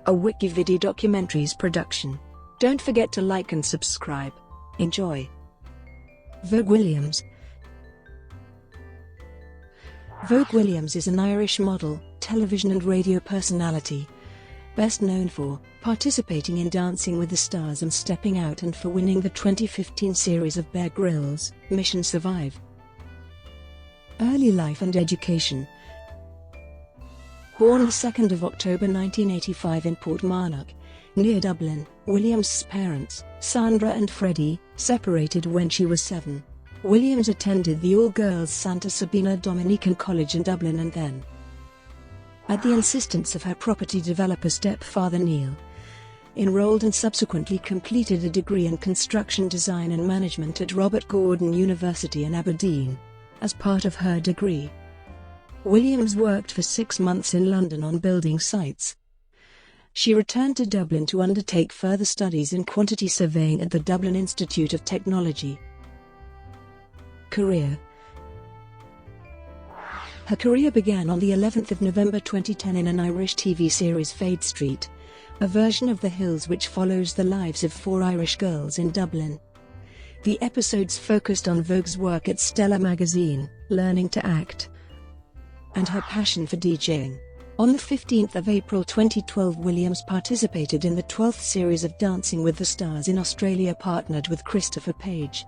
a WikiVidi documentaries production. Don't forget to like and subscribe. Enjoy. Vogue Williams. Vogue Williams is an Irish model, television and radio personality, best known for participating in Dancing with the Stars and Stepping Out, and for winning the 2015 series of Bear Grylls, Mission Survive. Early life and education. Born the 2nd of October 1985 in Portmarnock, near Dublin, Williams' parents, Sandra and Freddie, separated when she was 7. Williams attended the all-girls Santa Sabina Dominican College in Dublin and then, at the insistence of her property developer stepfather Neil, enrolled and subsequently completed a degree in construction design and management at Robert Gordon University in Aberdeen. As part of her degree, Williams worked for 6 months in London on building sites. She returned to Dublin to undertake further studies in quantity surveying at the Dublin Institute of Technology. Career. Her career began on the 11th of November 2010 in an Irish TV series Fade Street, a version of The Hills which follows the lives of 4 Irish girls in Dublin. The episodes focused on Vogue's work at Stella magazine, learning to act, and her passion for DJing. On the 15th of April 2012, Williams participated in the 12th series of Dancing with the Stars in Australia, partnered with Christopher Page.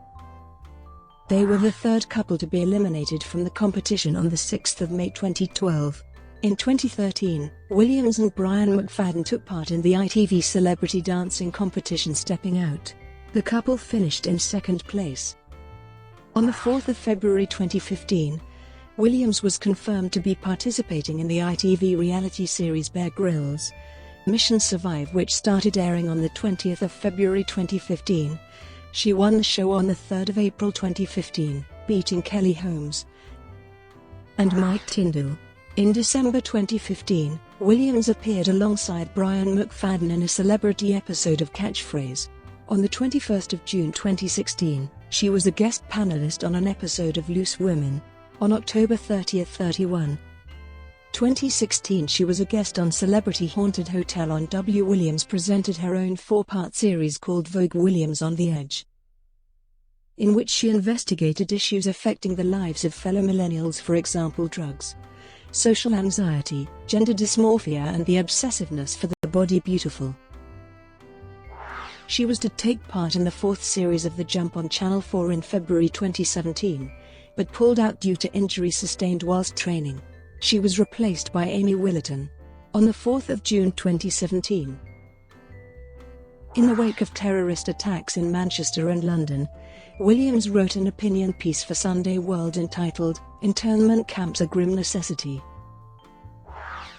They were the 3rd couple to be eliminated from the competition on the 6th of May 2012. In 2013, Williams and Brian McFadden took part in the ITV celebrity dancing competition Stepping Out. The couple finished in 2nd place. On the 4th of February 2015, Williams was confirmed to be participating in the ITV reality series Bear Grylls, Mission Survive, which started airing on the 20th of February 2015. She won the show on the 3rd of April 2015, beating Kelly Holmes and Mike Tyndall. In December 2015, Williams appeared alongside Brian McFadden in a celebrity episode of Catchphrase. On the 21st of June 2016, she was a guest panelist on an episode of Loose Women. On October 31, 2016, she was a guest on Celebrity Haunted Hotel on W. Williams presented her own 4-part series called Vogue Williams on the Edge, in which she investigated issues affecting the lives of fellow millennials, for example drugs, social anxiety, gender dysmorphia and the obsessiveness for the body beautiful. She was to take part in the 4th series of The Jump on Channel 4 in February 2017, but pulled out due to injury sustained whilst training. She was replaced by Amy Willerton on the 4th of June 2017. In the wake of terrorist attacks in Manchester and London, Williams wrote an opinion piece for Sunday World entitled, "Internment Camps: A Grim Necessity,"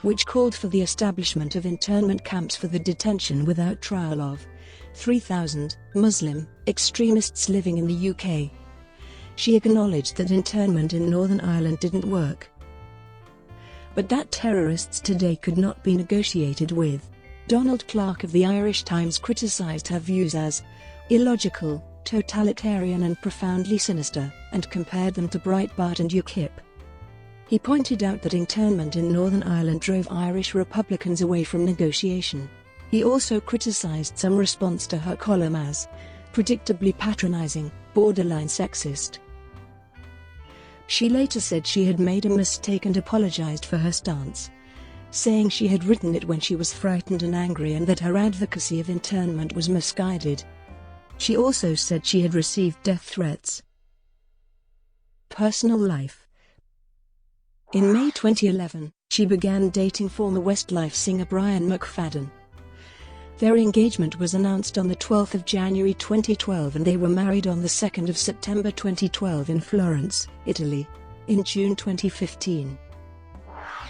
which called for the establishment of internment camps for the detention without trial of 3,000 Muslim extremists living in the UK. She acknowledged that internment in Northern Ireland didn't work, but that terrorists today could not be negotiated with. Donald Clarke of the Irish Times criticised her views as illogical, totalitarian and profoundly sinister, and compared them to Breitbart and UKIP. He pointed out that internment in Northern Ireland drove Irish Republicans away from negotiation. He also criticised some response to her column as predictably patronising, borderline sexist. She later said she had made a mistake and apologized for her stance, saying she had written it when she was frightened and angry and that her advocacy of internment was misguided. She also said she had received death threats. Personal life. In May 2011, she began dating former Westlife singer Brian McFadden. Their engagement was announced on the 12th of January 2012 and they were married on the 2nd of September 2012 in Florence, Italy. In June 2015,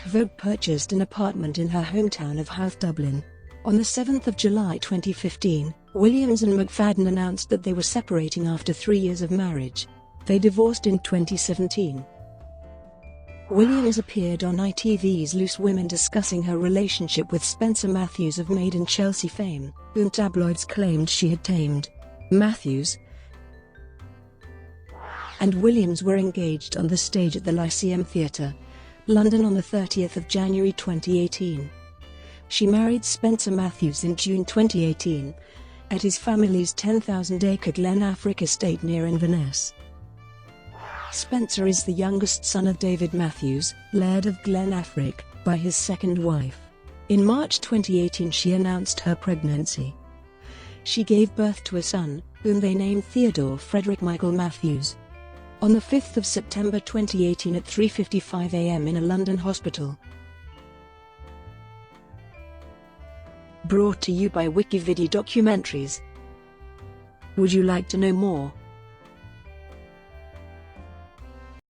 Vogue purchased an apartment in her hometown of Howth, Dublin. On the 7th of July 2015, Williams and McFadden announced that they were separating after 3 years of marriage. They divorced in 2017. Williams appeared on ITV's Loose Women discussing her relationship with Spencer Matthews of Made in Chelsea fame, whom tabloids claimed she had tamed. Matthews and Williams were engaged on the stage at the Lyceum Theatre, London on the 30th of January 2018. She married Spencer Matthews in June 2018, at his family's 10,000-acre Glen Affric estate near Inverness. Spencer is the youngest son of David Matthews, Laird of Glen Affric, by his second wife. In March 2018 she announced her pregnancy. She gave birth to a son, whom they named Theodore Frederick Michael Matthews, on the 5th of September 2018 at 3:55 a.m. in a London hospital. Brought to you by WikiVidi Documentaries. Would you like to know more?